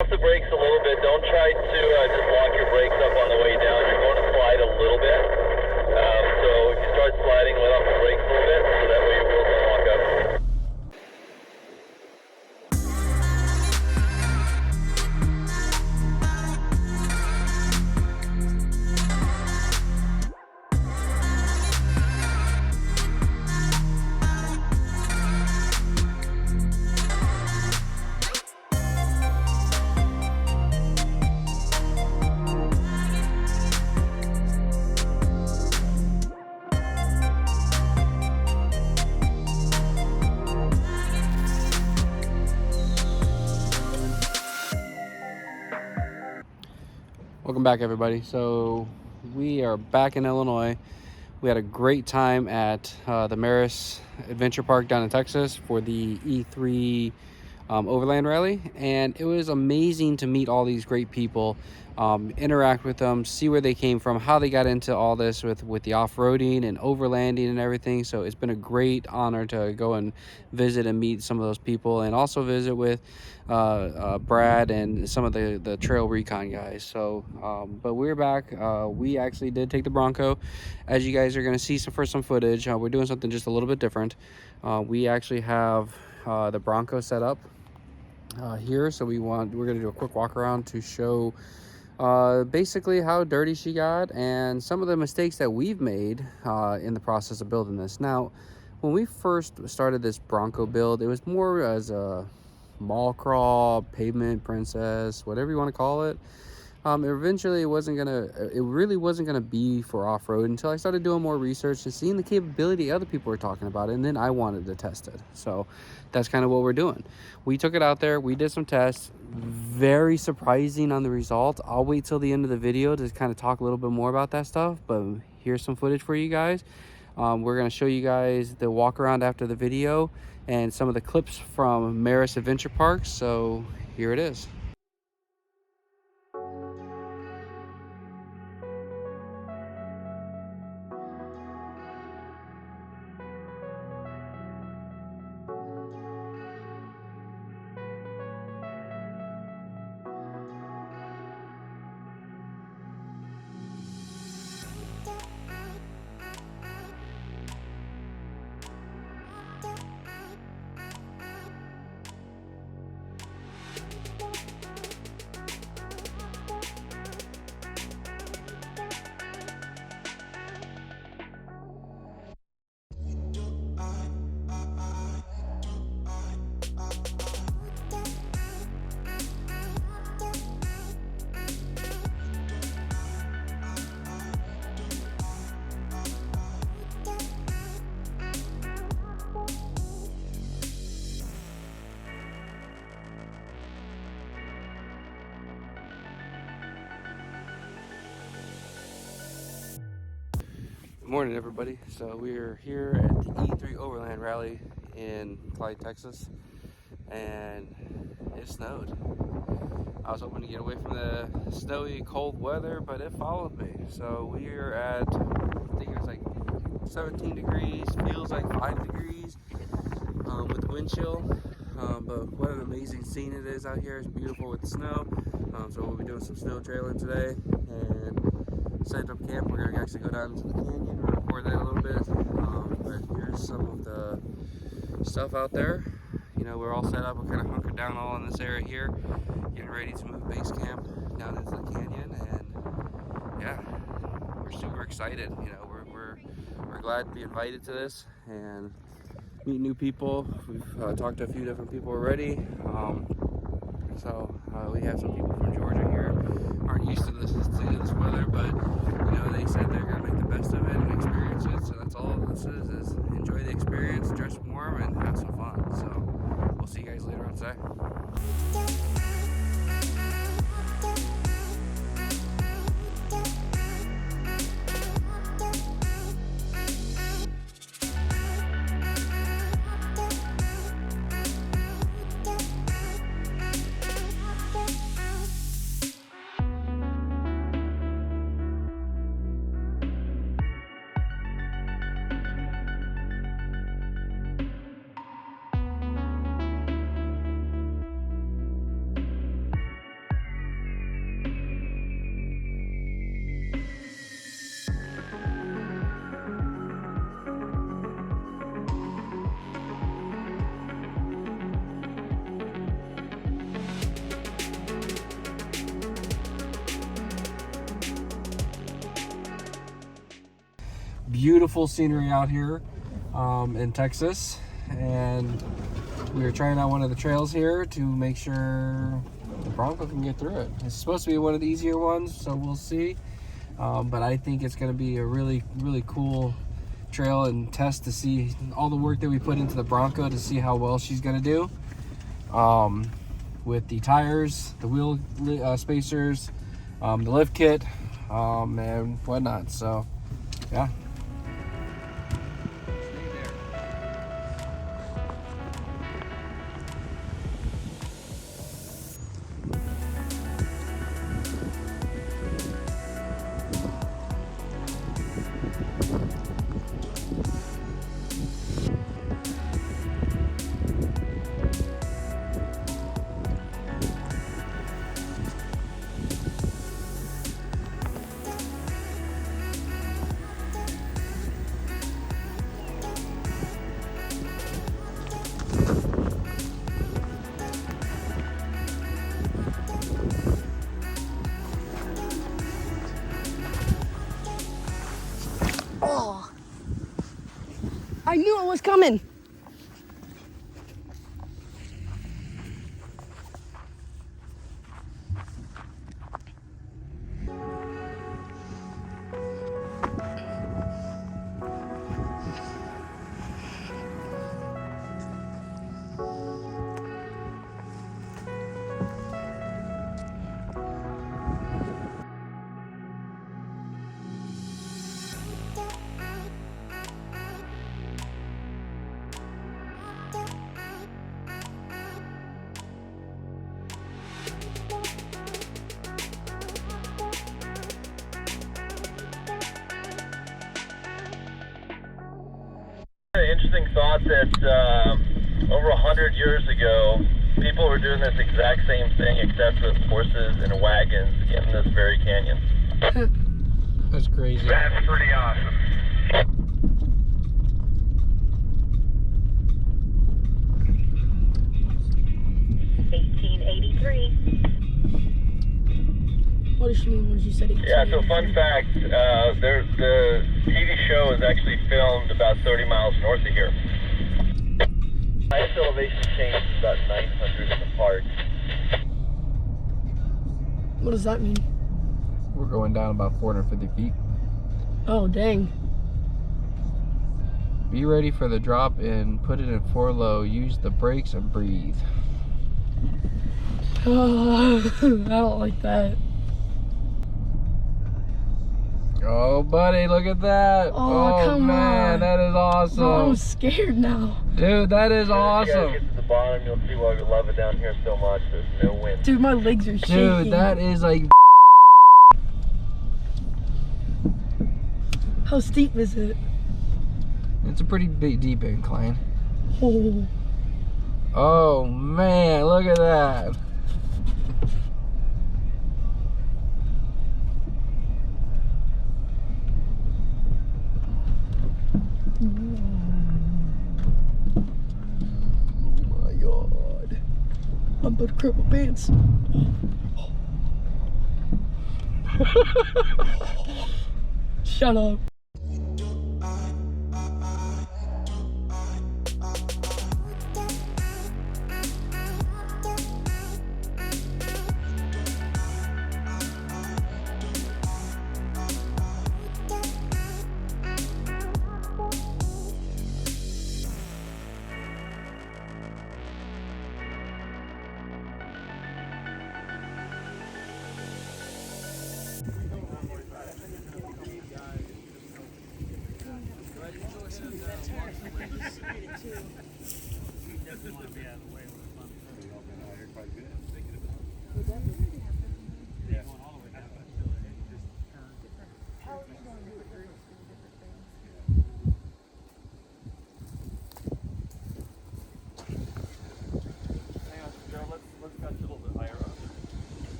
Off the brakes a little bit. Don't try to just lock your brakes up on the way down. You're going to slide a little bit. So if you start sliding, let off the brakes a little bit so that way your wheels don't lock up. Welcome back, everybody. So we are back in Illinois. We had a great time at the Maris Adventure Park down in Texas for the E3 Overland Rally, and it was amazing to meet all these great people, interact with them, see where they came from, how they got into all this with the off-roading and overlanding and everything. So it's been a great honor to go and visit and meet some of those people, and also visit with Brad and some of the trail recon guys. So but we're back. We actually did take the Bronco, as you guys are going to see some footage. We're doing something just a little bit different. We actually have the Bronco set up here, so we're going to do a quick walk around to show basically how dirty she got and some of the mistakes that we've made in the process of building this. Now, when we first started this Bronco build, it was more as a mall crawl, pavement princess, whatever you want to call it. Eventually it really wasn't gonna be for off-road until I started doing more research and seeing the capability other people were talking about it, and then I wanted to test it. So that's kind of what we're doing. We took it out there, we did some tests. Very surprising on the results. I'll wait till the end of the video to kind of talk a little bit more about that stuff, but here's some footage for you guys. We're going to show you guys the walk around after the video and some of the clips from Maris Adventure Park. So here it is. Good morning, everybody. So we're here at the E3 Overland Rally in Clyde, Texas, and it snowed. I was hoping to get away from the snowy, cold weather, but it followed me. So we are at, I think it was like 17 degrees, feels like 5 degrees with the wind chill. But what an amazing scene it is out here. It's beautiful with the snow. So we'll be doing some snow trailing today and set up camp. We're going to actually go down into the canyon and record that a little bit. But here's some of the stuff out there. You know, we're all set up. We're kind of hunkered down all in this area here, getting ready to move base camp down into the canyon. And yeah, we're super excited. You know, we're glad to be invited to this and meet new people. We've talked to a few different people already. So we have some people from Georgia here, aren't used to this weather, but you know, they said they're gonna make the best of it and experience it. So that's all this is enjoy the experience, dress warm, and have some fun. So we'll see you guys later on today. beautiful scenery out here in Texas, and we are trying out one of the trails here to make sure the Bronco can get through it. It's supposed to be one of the easier ones, so we'll see. But I think it's going to be a really, really cool trail and test to see all the work that we put into the Bronco to see how well she's going to do. With the tires, the wheel spacers, the lift kit, and whatnot. So, yeah. Oh, I knew it was coming. Interesting thought that over 100 years ago, people were doing this exact same thing except with horses and wagons in this very canyon. That's crazy. That's pretty awesome. What does she mean when she said it? Yeah, so fun fact, the TV show is actually filmed about 30 miles north of here. Highest elevation change is about 900 in the park. What does that mean? We're going down about 450 feet. Oh, dang. Be ready for the drop and put it in 4 low. Use the brakes and breathe. Oh, I don't like that. Oh, buddy, look at that. Oh, come man, on. That is awesome. Oh, I'm scared now. Dude, that is You awesome. guys get to the bottom, you'll see why we love it down here so much. There's no wind. Dude, my legs are shaking. Dude, that is like... How steep is it? It's a pretty big, deep incline. Oh. Oh, man, look at that. I'm about to crap my pants. Shut up.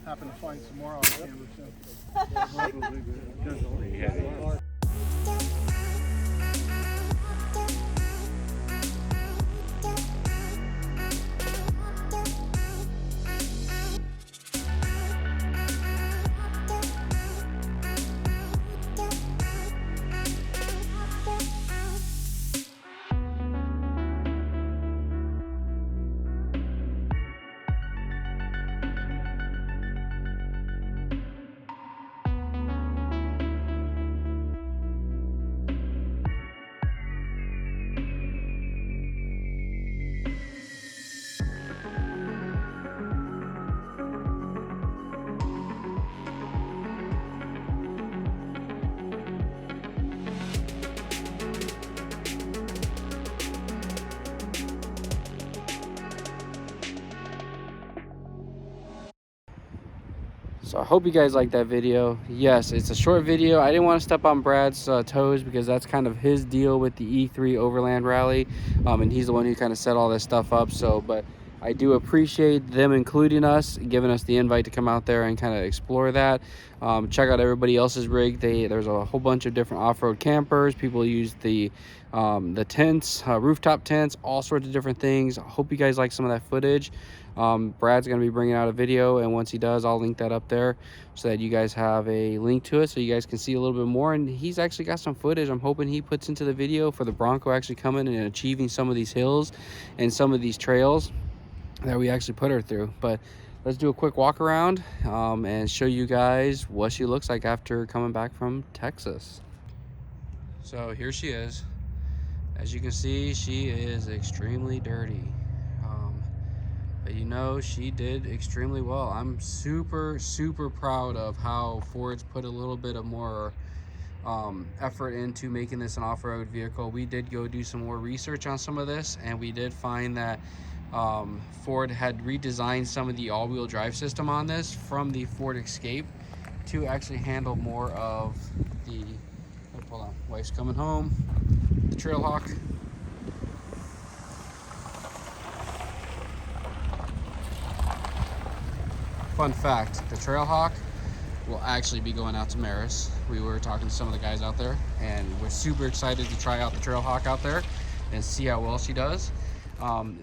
Happen to find some more off camera too. So I hope you guys like that video. Yes, it's a short video. I didn't want to step on Brad's toes because that's kind of his deal with the E3 Overland Rally, and he's the one who kind of set all this stuff up. So, but I do appreciate them including us, giving us the invite to come out there and kind of explore that. Check out everybody else's rig. There's a whole bunch of different off-road campers. People use the tents, rooftop tents, all sorts of different things. I hope you guys like some of that footage. Brad's going to be bringing out a video, and once he does, I'll link that up there so that you guys have a link to it so you guys can see a little bit more. And he's actually got some footage I'm hoping he puts into the video for the Bronco actually coming and achieving some of these hills and some of these trails that we actually put her through. But let's do a quick walk around and show you guys what she looks like after coming back from Texas. So here she is. As you can see, she is extremely dirty. But you know, she did extremely well. I'm super proud of how Ford's put a little bit of more effort into making this an off-road vehicle. We did go do some more research on some of this, and we did find that Ford had redesigned some of the all-wheel drive system on this from the Ford Escape to actually handle more of the, oh, hold on, wife's coming home, the Trailhawk. Fun fact, the Trailhawk will actually be going out to Maris. We were talking to some of the guys out there, and we're super excited to try out the Trailhawk out there and see how well she does.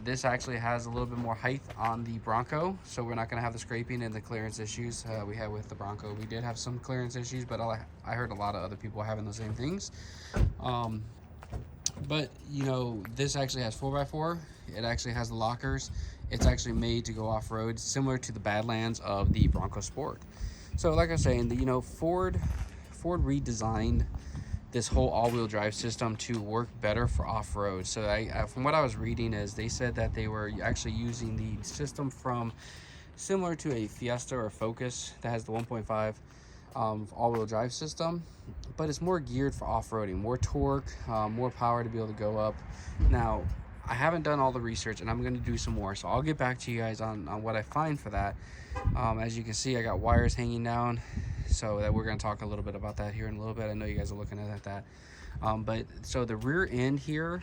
This actually has a little bit more height on the Bronco, so we're not going to have the scraping and the clearance issues we had with the Bronco. We did have some clearance issues, but I heard a lot of other people having the same things. But you know, this actually has 4x4. It actually has the lockers. It's actually made to go off-road, similar to the Badlands of the Bronco Sport. So like I was saying, you know, Ford redesigned this whole all-wheel drive system to work better for off-road. So from what I was reading, is they said that they were actually using the system from similar to a Fiesta or Focus that has the 1.5 all-wheel drive system, but it's more geared for off-roading, more torque, more power to be able to go up. Now, I haven't done all the research, and I'm going to do some more, so I'll get back to you guys on what I find for that. As you can see, I got wires hanging down, so that we're going to talk a little bit about that here in a little bit. I know you guys are looking at that. But so the rear end here,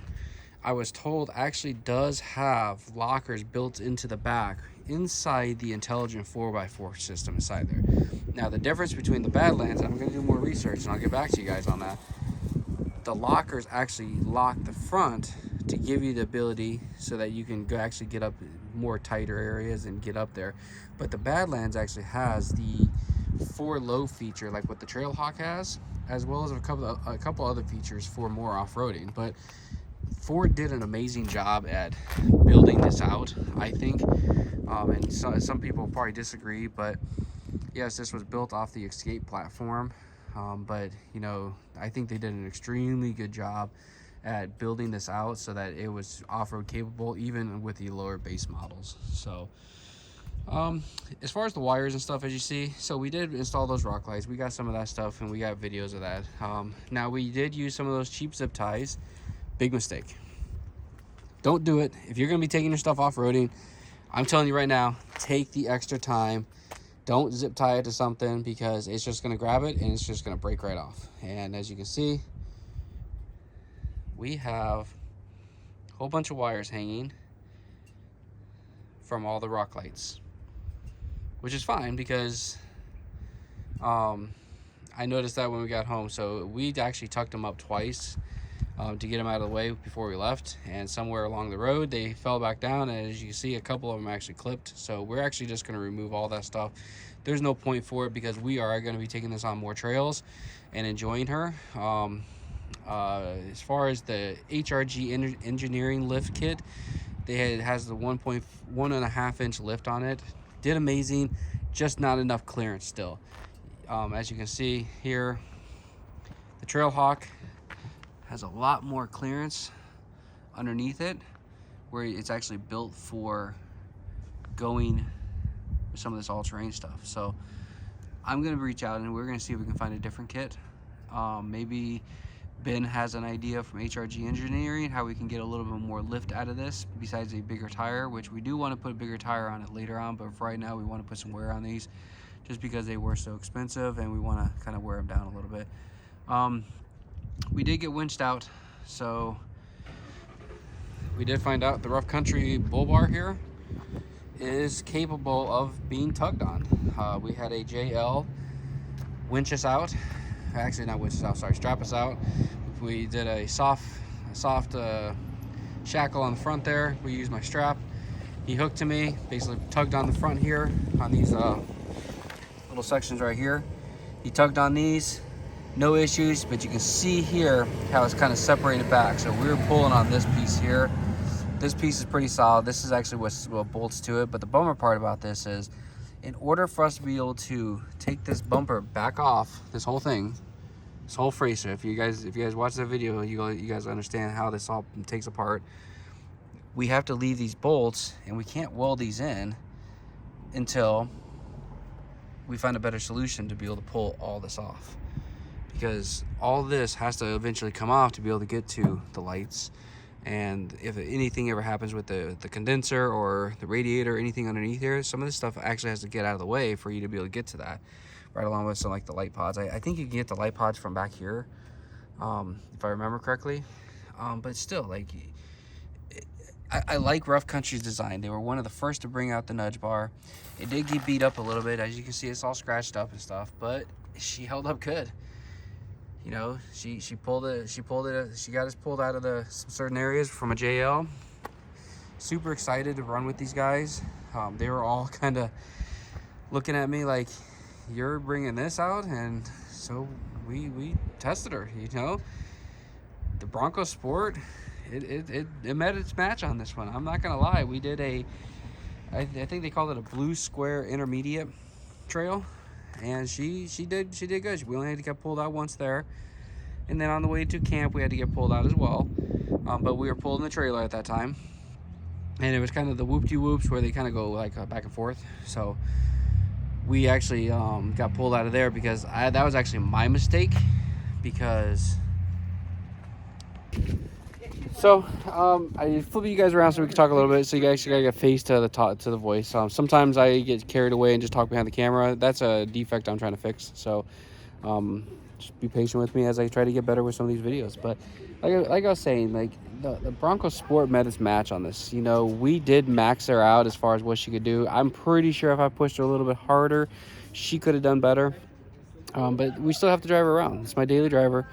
I was told, actually does have lockers built into the back inside the intelligent 4x4 system inside there. Now, the difference between the Badlands, I'm going to do more research, and I'll get back to you guys on that. The lockers actually lock the front to give you the ability so that you can actually get up more tighter areas and get up there. But the Badlands actually has the 4-low feature like what the Trailhawk has, as well as a couple other features for more off-roading. But Ford did an amazing job at building this out, I think. And some people probably disagree, but yes, this was built off the Escape platform. But you know, I think they did an extremely good job at building this out so that it was off-road capable even with the lower base models. So as far as the wires and stuff, as you see, so we did install those rock lights. We got some of that stuff, and we got videos of that. Now, we did use some of those cheap zip ties. Big mistake. Don't do it. If you're going to be taking your stuff off-roading, I'm telling you right now, take the extra time. Don't zip tie it to something, because it's just going to grab it and it's just going to break right off. And as you can see, we have a whole bunch of wires hanging from all the rock lights, which is fine because I noticed that when we got home. So we actually tucked them up twice to get them out of the way before we left, and somewhere along the road they fell back down, and as you can see, a couple of them actually clipped. So we're actually just going to remove all that stuff. There's no point for it because we are going to be taking this on more trails and enjoying her. As far as the HRG engineering lift kit, it has the 1.5 inch lift on it. Did amazing, just not enough clearance still. As you can see here, the Trailhawk has a lot more clearance underneath it, where it's actually built for going with some of this all-terrain stuff. So I'm gonna reach out and we're gonna see if we can find a different kit. Maybe Ben has an idea from HRG Engineering how we can get a little bit more lift out of this besides a bigger tire, which we do want to put a bigger tire on it later on, but for right now we want to put some wear on these just because they were so expensive and we want to kind of wear them down a little bit. We did get winched out, so we did find out the rough country bull bar here is capable of being tugged on. We had a JL winch us out, actually not winch us out, sorry, strap us out. We did a soft shackle on the front there. We used my strap. He hooked to me, basically tugged on the front here on these little sections right here. He tugged on these, no issues, but you can see here how it's kind of separated back. So we were pulling on this piece here. This piece is pretty solid. This is actually what bolts to it. But the bummer part about this is, in order for us to be able to take this bumper back off, this whole thing, this whole fracer, if you guys watch that video, you guys understand how this all takes apart. We have to leave these bolts, and we can't weld these in until we find a better solution to be able to pull all this off, because all this has to eventually come off to be able to get to the lights. And if anything ever happens with the condenser or the radiator or anything underneath here, some of this stuff actually has to get out of the way for you to be able to get to that, right along with some like the light pods. I think you can get the light pods from back here, if I remember correctly, but still, like, I like Rough Country's design. They were one of the first to bring out the nudge bar. It did get beat up a little bit, as you can see. It's all scratched up and stuff, but she held up good. You know, she got us pulled out of some certain areas from a JL. Super excited to run with these guys. They were all kind of looking at me like, you're bringing this out? And so we tested her, you know. The Bronco Sport, it met its match on this one. I'm not gonna lie. We did I think they called it a blue square intermediate trail, and she did good. We only had to get pulled out once there, and then on the way to camp we had to get pulled out as well. But we were pulled in the trailer at that time, and it was kind of the whoop-de-whoops where they kind of go like back and forth. So we actually got pulled out of there because that was actually my mistake, because so I flip you guys around so we can talk a little bit, so you guys gotta get face to the voice. Sometimes I get carried away and just talk behind the camera. That's a defect I'm trying to fix, so just be patient with me as I try to get better with some of these videos. But like I was saying, like the Bronco Sport met its match on this. You know, we did max her out as far as what she could do. I'm pretty sure if I pushed her a little bit harder, she could have done better. But we still have to drive her around. It's my daily driver.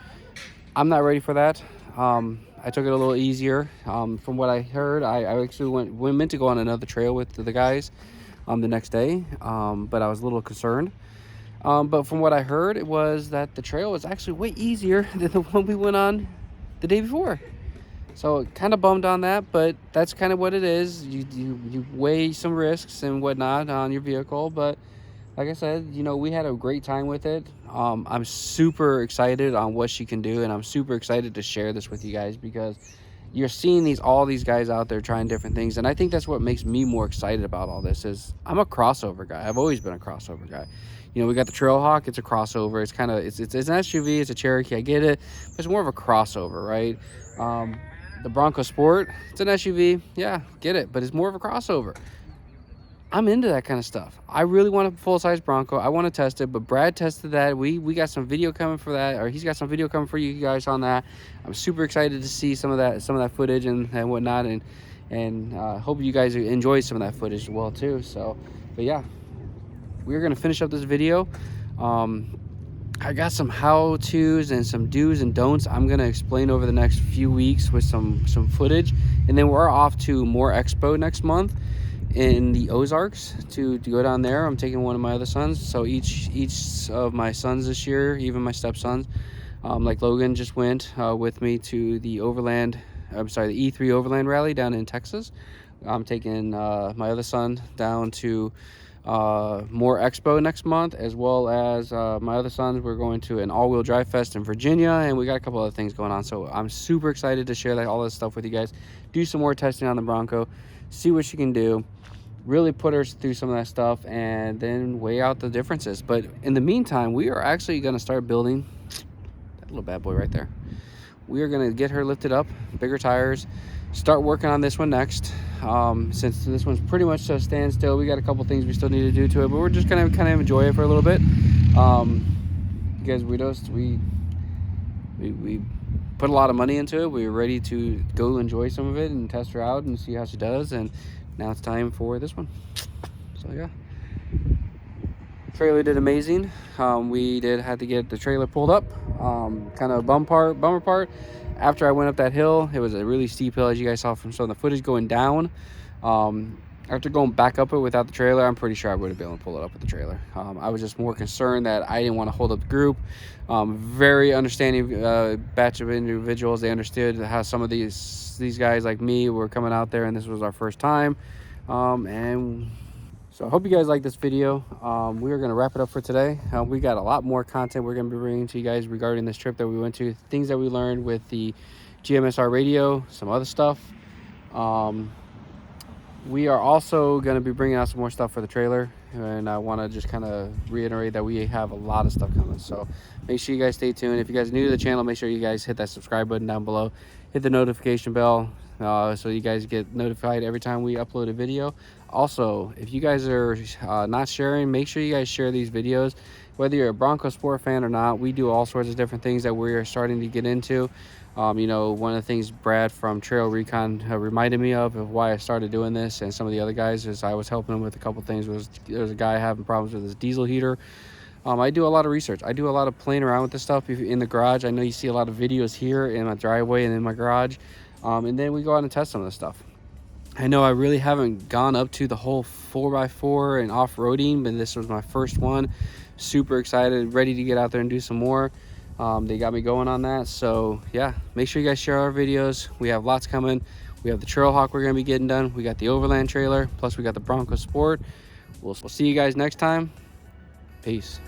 I'm not ready for that. I took it a little easier. From what I heard, I actually meant to go on another trail with the guys the next day, but I was a little concerned. But from what I heard, it was that the trail was actually way easier than the one we went on the day before. So kind of bummed on that, but that's kind of what it is. You weigh some risks and whatnot on your vehicle, but like I said, you know, we had a great time with it. I'm super excited on what she can do, and I'm super excited to share this with you guys, because you're seeing all these guys out there trying different things, and I think that's what makes me more excited about all this. Is I'm a crossover guy. I've always been a crossover guy. You know, we got the Trailhawk. It's a crossover. It's kind of it's an SUV. It's a Cherokee. I get it, but it's more of a crossover, right? The Bronco Sport, it's an SUV. Yeah, get it, but it's more of a crossover. I'm into that kind of stuff. I really want a full-size Bronco. I want to test it, but Brad tested that. We got some video coming for that, or he's got some video coming for you guys on that. I'm super excited to see some of that footage and whatnot, and hope you guys enjoy some of that footage as well too. So, but yeah, we're gonna finish up this video. I got some how-tos and some do's and don'ts I'm gonna explain over the next few weeks with some footage, and then we're off to More Expo next month in the Ozarks to go down there. I'm taking one of my other sons, so each of my sons this year, even my stepsons, like Logan just went with me to the E3 Overland Rally down in Texas. I'm taking my other son down to More Expo next month, as well as my other sons. We're going to an all-wheel drive fest in Virginia, and we got a couple other things going on, so I'm super excited to share all this stuff with you guys. Do some more testing on the Bronco, see what she can do, really put her through some of that stuff, and then weigh out the differences. But in the meantime, we are actually going to start building that little bad boy right there. We are going to get her lifted up, bigger tires, start working on this one next. Since this one's pretty much a standstill, we got a couple things we still need to do to it, but we're just gonna kind of enjoy it for a little bit. Because we put a lot of money into it. We were ready to go enjoy some of it and test her out and see how she does, and now it's time for this one. So yeah, trailer did amazing. We had to get the trailer pulled up, kind of bummer part. After I went up that hill, it was a really steep hill, as you guys saw from some of the footage going down. After going back up it without the trailer, I'm pretty sure I would have been able to pull it up with the trailer. I was just more concerned that I didn't want to hold up the group. Very understanding batch of individuals. They understood how some of these guys like me were coming out there, and this was our first time. And so I hope you guys like this video. We are going to wrap it up for today. We got a lot more content we're going to be bringing to you guys regarding this trip that we went to, things that we learned with the GMSR radio, some other stuff. We are also going to be bringing out some more stuff for the trailer, and I want to just kind of reiterate that we have a lot of stuff coming. So make sure you guys stay tuned. If you guys are new to the channel, make sure you guys hit that subscribe button down below, hit the notification bell, so you guys get notified every time we upload a video. Also, if you guys are not sharing, make sure you guys share these videos. Whether you're a Bronco sport fan or not, we do all sorts of different things that we are starting to get into. You know, one of the things Brad from Trail Recon reminded me of why I started doing this, and some of the other guys, is I was helping him with a couple things. There's a guy having problems with his diesel heater. I do a lot of research. I do a lot of playing around with this stuff in the garage. I know you see a lot of videos here in my driveway and in my garage. And then we go out and test some of this stuff. I know I really haven't gone up to the whole 4x4 and off-roading, but this was my first one. Super excited, ready to get out there and do some more. They got me going on that. So yeah, make sure you guys share our videos. We have lots coming. We have the Trailhawk we're going to be getting done. We got the Overland trailer, plus we got the Bronco Sport. We'll see you guys next time. Peace.